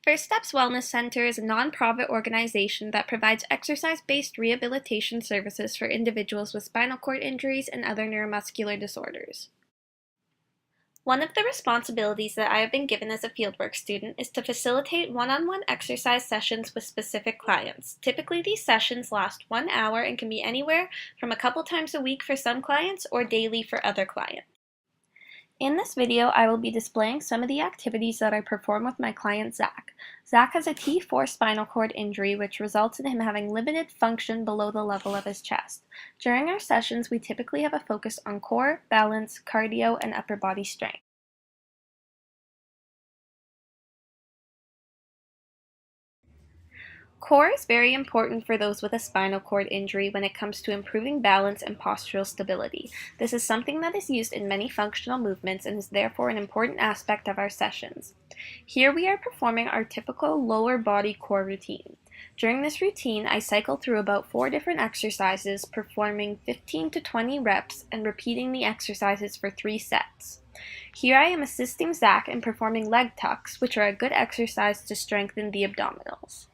First Steps Wellness Center is a nonprofit organization that provides exercise-based rehabilitation services for individuals with spinal cord injuries and other neuromuscular disorders. One of the responsibilities that I have been given as a fieldwork student is to facilitate one-on-one exercise sessions with specific clients. Typically, these sessions last 1 hour and can be anywhere from a couple times a week for some clients or daily for other clients. In this video, I will be displaying some of the activities that I perform with my client Zach. Zach has a T4 spinal cord injury, which results in him having limited function below the level of his chest. During our sessions, we typically have a focus on core, balance, cardio, and upper body strength. Core is very important for those with a spinal cord injury when it comes to improving balance and postural stability. This is something that is used in many functional movements and is therefore an important aspect of our sessions. Here we are performing our typical lower body core routine. During this routine, I cycle through about 4 different exercises, performing 15 to 20 reps and repeating the exercises for 3 sets. Here I am assisting Zach in performing leg tucks, which are a good exercise to strengthen the abdominals.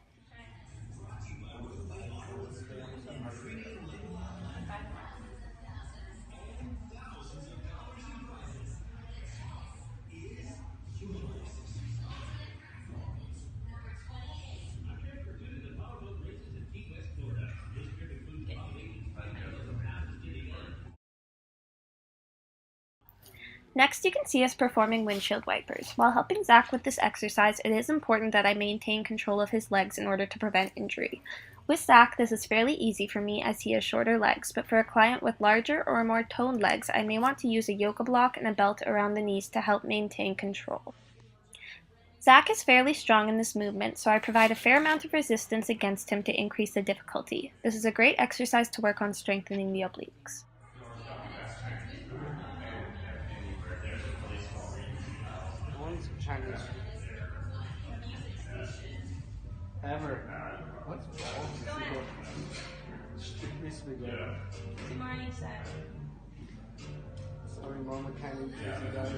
Next, you can see us performing windshield wipers. While helping Zach with this exercise, it is important that I maintain control of his legs in order to prevent injury. With Zach, this is fairly easy for me as he has shorter legs, but for a client with larger or more toned legs, I may want to use a yoga block and a belt around the knees to help maintain control. Zach is fairly strong in this movement, so I provide a fair amount of resistance against him to increase the difficulty. This is a great exercise to work on strengthening the obliques. Chinese. Ever. What's wrong? Strictly spaghetti. Tomorrow you said. Sorry, Mama, kind of busy guys.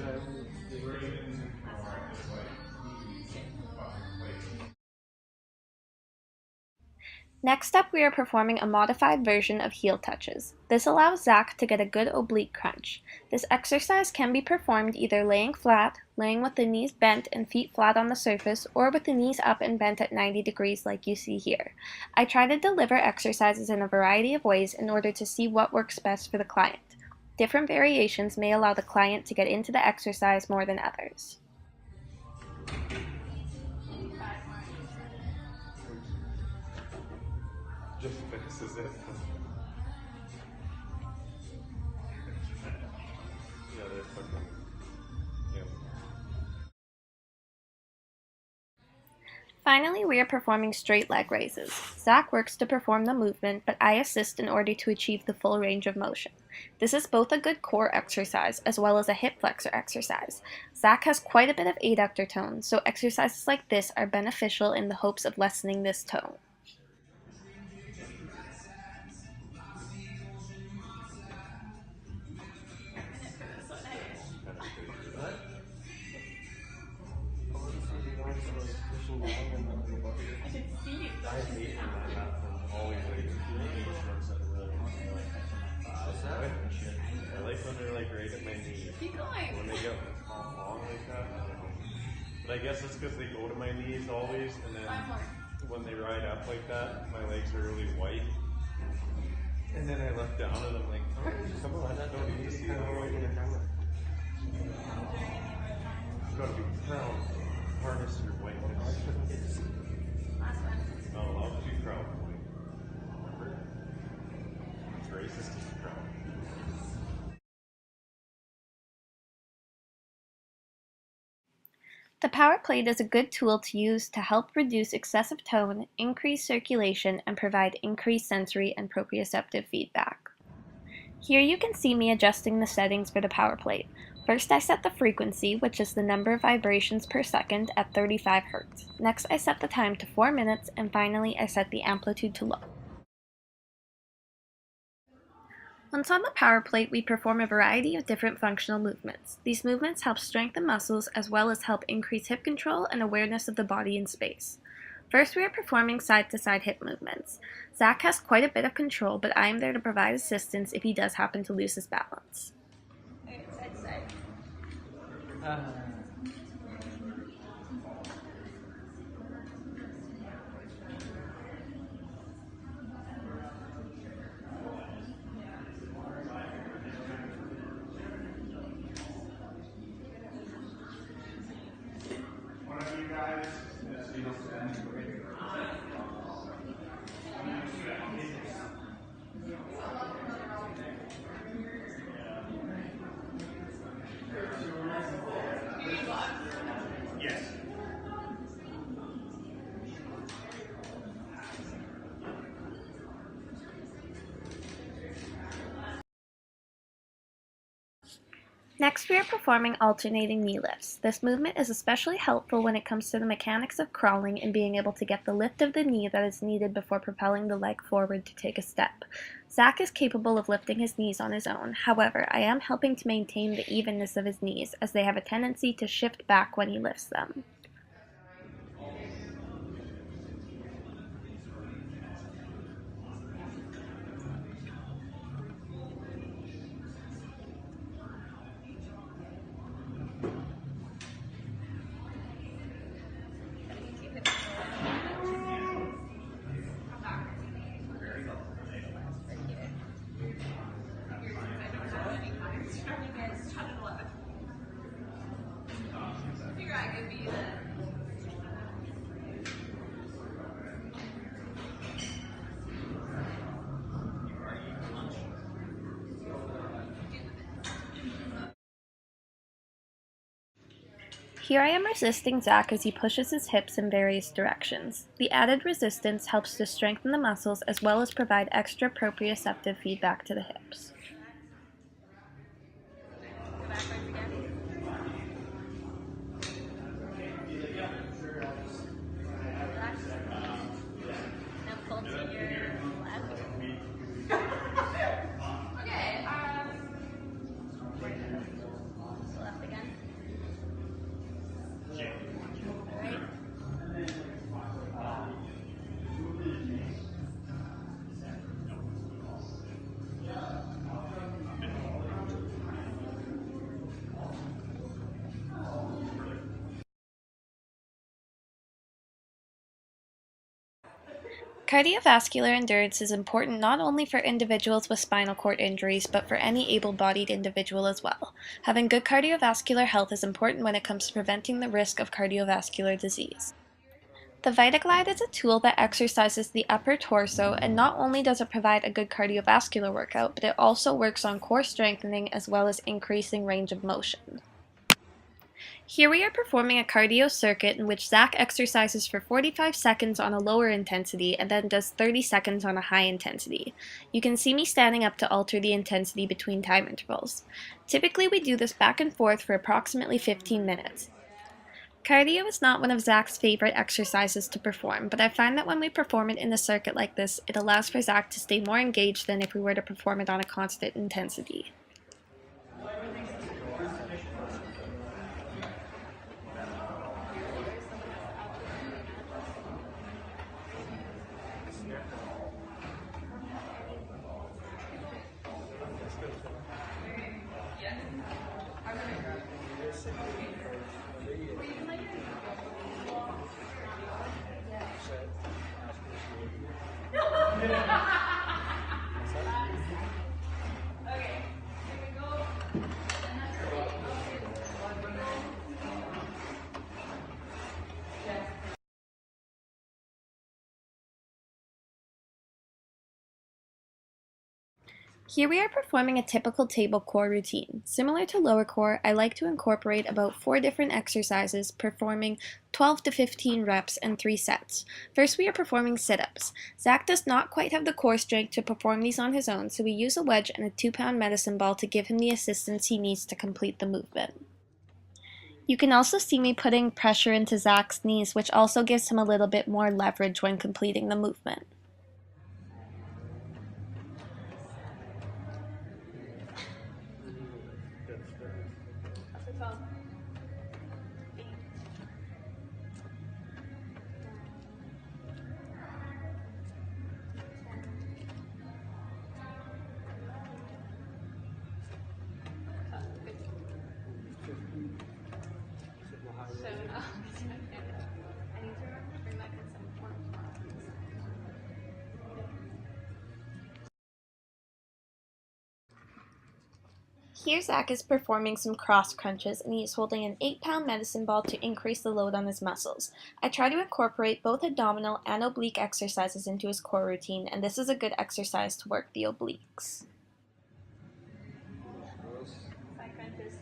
Next up, we are performing a modified version of heel touches. This allows Zach to get a good oblique crunch. This exercise can be performed either laying flat, laying with the knees bent and feet flat on the surface, or with the knees up and bent at 90 degrees like you see here. I try to deliver exercises in a variety of ways in order to see what works best for the client. Different variations may allow the client to get into the exercise more than others. Just fixes it. Yeah, they're fucking. Yeah. Finally, we are performing straight leg raises. Zach works to perform the movement, but I assist in order to achieve the full range of motion. This is both a good core exercise as well as a hip flexor exercise. Zach has quite a bit of adductor tone, so exercises like this are beneficial in the hopes of lessening this tone. I hate when that happens. Always like I like when they're like right at my knee. Keep going. When they get long like that, I don't know. But I guess it's because they go to my knees always, and then when they ride up like that, my legs are really white. And then I look down and I'm like, oh, come on, I don't need to see how I get down. You gotta be proud. Harness your whiteness. Not allowed to be proud. Remember? It's racist to be proud. The power plate is a good tool to use to help reduce excessive tone, increase circulation, and provide increased sensory and proprioceptive feedback. Here you can see me adjusting the settings for the power plate. First I set the frequency, which is the number of vibrations per second, at 35 Hz. Next I set the time to 4 minutes, and finally I set the amplitude to low. Once on the power plate, we perform a variety of different functional movements. These movements help strengthen muscles as well as help increase hip control and awareness of the body in space. First, we are performing side-to-side hip movements. Zach has quite a bit of control, but I am there to provide assistance if he does happen to lose his balance. Alright, side to side. Uh, Next, we are performing alternating knee lifts. This movement is especially helpful when it comes to the mechanics of crawling and being able to get the lift of the knee that is needed before propelling the leg forward to take a step. Zach is capable of lifting his knees on his own. However, I am helping to maintain the evenness of his knees, as they have a tendency to shift back when he lifts them. Here I am resisting Zach as he pushes his hips in various directions. The added resistance helps to strengthen the muscles as well as provide extra proprioceptive feedback to the hips. Go backwards again. Relax. Now pull to your left. Okay. Left again. Alright. Cardiovascular endurance is important not only for individuals with spinal cord injuries, but for any able-bodied individual as well. Having good cardiovascular health is important when it comes to preventing the risk of cardiovascular disease. The VitaGlide is a tool that exercises the upper torso, and not only does it provide a good cardiovascular workout, but it also works on core strengthening as well as increasing range of motion. Here we are performing a cardio circuit in which Zach exercises for 45 seconds on a lower intensity and then does 30 seconds on a high intensity. You can see me standing up to alter the intensity between time intervals. Typically we do this back and forth for approximately 15 minutes. Cardio is not one of Zach's favorite exercises to perform, but I find that when we perform it in a circuit like this, it allows for Zach to stay more engaged than if we were to perform it on a constant intensity. Here we are performing a typical table core routine. Similar to lower core, I like to incorporate about 4 different exercises, performing 12 to 15 reps and 3 sets. First, we are performing sit-ups. Zach does not quite have the core strength to perform these on his own, so we use a wedge and a 2-pound medicine ball to give him the assistance he needs to complete the movement. You can also see me putting pressure into Zach's knees, which also gives him a little bit more leverage when completing the movement. 12, 8, 9, 10. So, I need to remember to bring that consent form tomorrow. Here Zach is performing some cross crunches and he is holding an 8-pound medicine ball to increase the load on his muscles. I try to incorporate both abdominal and oblique exercises into his core routine, and this is a good exercise to work the obliques. Side crunches.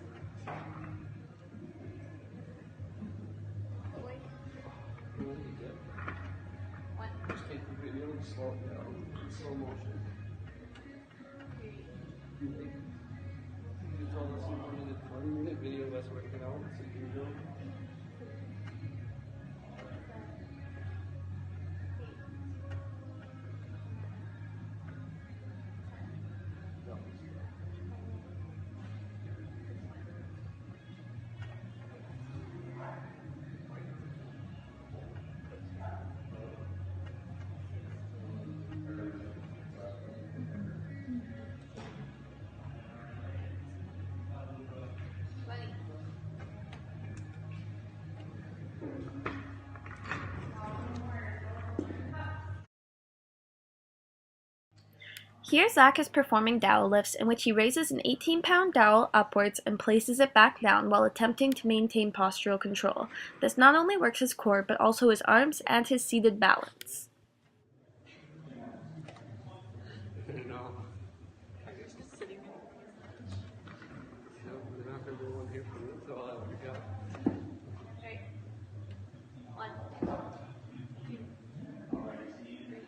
Away. 1. Just take the video and slow it down in slow motion. You told us you wanted a 20-minute video of us working out, so here you go. Here Zach is performing dowel lifts in which he raises an 18-pound dowel upwards and places it back down while attempting to maintain postural control. This not only works his core but also his arms and his seated balance. No. You're just sitting there. No, we're not going to go on here for it, so I'll have to go. Right. 1, 2, 3, 4, 5, 6, 7, 8, 9.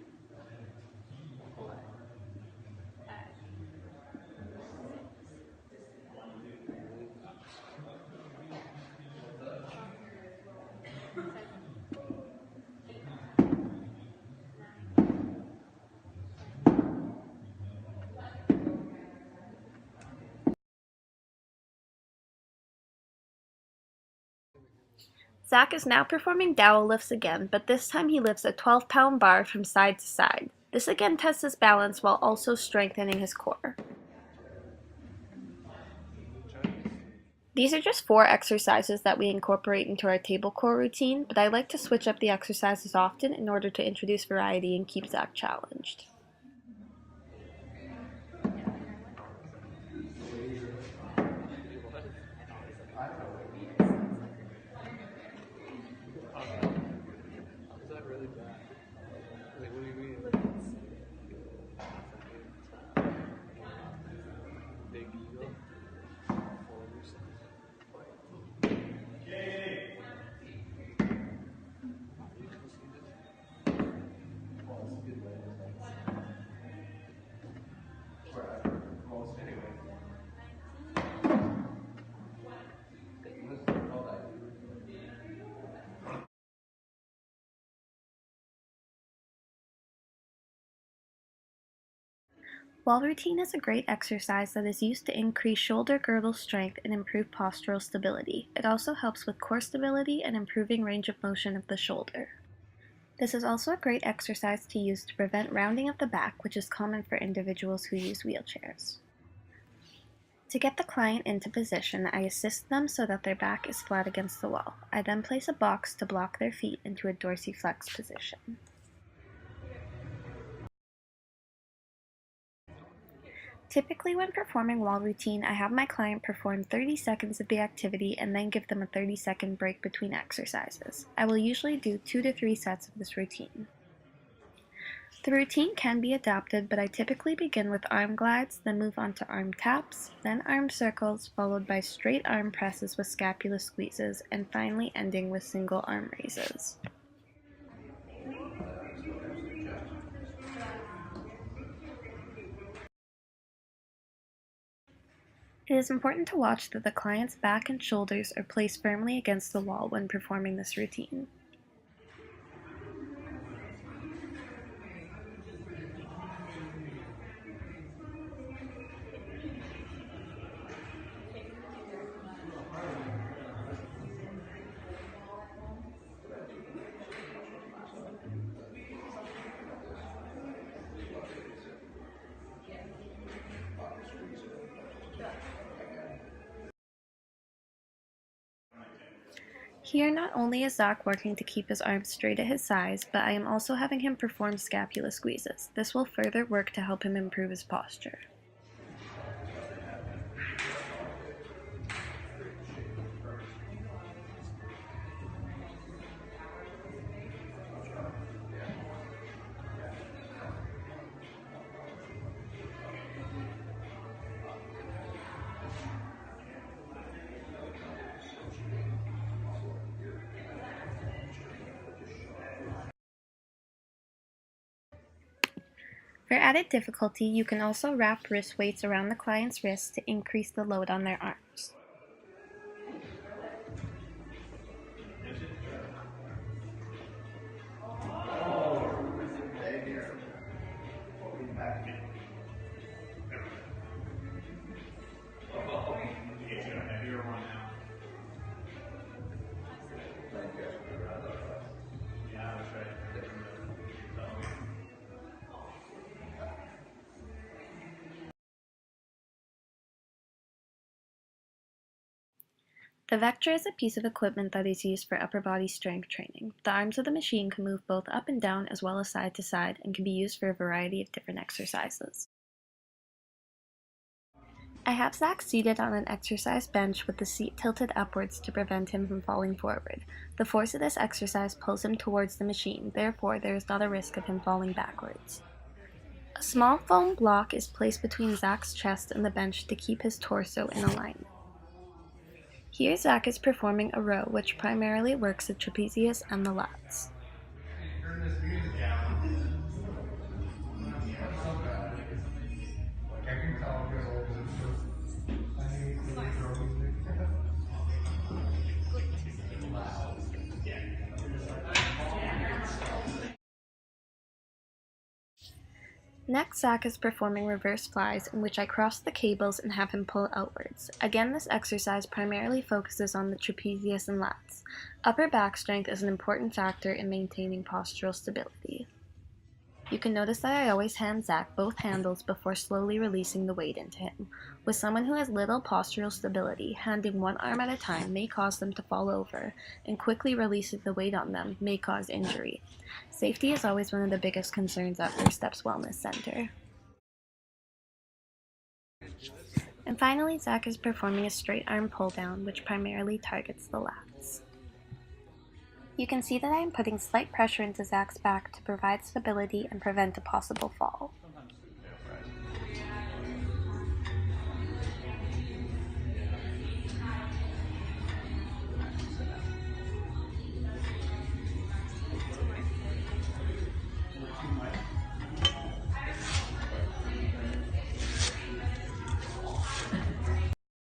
Zach is now performing dowel lifts again, but this time he lifts a 12-pound bar from side to side. This again tests his balance while also strengthening his core. These are just 4 exercises that we incorporate into our table core routine, but I like to switch up the exercises often in order to introduce variety and keep Zach challenged. Is that really bad? Like, what do you mean? Big ego? Wall routine is a great exercise that is used to increase shoulder girdle strength and improve postural stability. It also helps with core stability and improving range of motion of the shoulder. This is also a great exercise to use to prevent rounding of the back, which is common for individuals who use wheelchairs. To get the client into position, I assist them so that their back is flat against the wall. I then place a box to block their feet into a dorsiflex position. Typically when performing wall routine, I have my client perform 30 seconds of the activity and then give them a 30-second break between exercises. I will usually do 2 to 3 sets of this routine. The routine can be adapted, but I typically begin with arm glides, then move on to arm taps, then arm circles, followed by straight arm presses with scapula squeezes, and finally ending with single arm raises. It is important to watch that the client's back and shoulders are placed firmly against the wall when performing this routine. Here, not only is Zach working to keep his arms straight at his size, but I am also having him perform scapula squeezes. This will further work to help him improve his posture. For added difficulty, you can also wrap wrist weights around the client's wrists to increase the load on their arms. The Vector is a piece of equipment that is used for upper body strength training. The arms of the machine can move both up and down as well as side to side and can be used for a variety of different exercises. I have Zach seated on an exercise bench with the seat tilted upwards to prevent him from falling forward. The force of this exercise pulls him towards the machine, therefore there is not a risk of him falling backwards. A small foam block is placed between Zach's chest and the bench to keep his torso in alignment. Here Zach is performing a row which primarily works the trapezius and the lats. Next, Zach is performing reverse flies, in which I cross the cables and have him pull outwards. Again, this exercise primarily focuses on the trapezius and lats. Upper back strength is an important factor in maintaining postural stability. You can notice that I always hand Zach both handles before slowly releasing the weight into him. With someone who has little postural stability, handing one arm at a time may cause them to fall over, and quickly releasing the weight on them may cause injury. Safety is always one of the biggest concerns at First Steps Wellness Center. And finally, Zach is performing a straight arm pull down, which primarily targets the lats. You can see that I am putting slight pressure into Zach's back to provide stability and prevent a possible fall.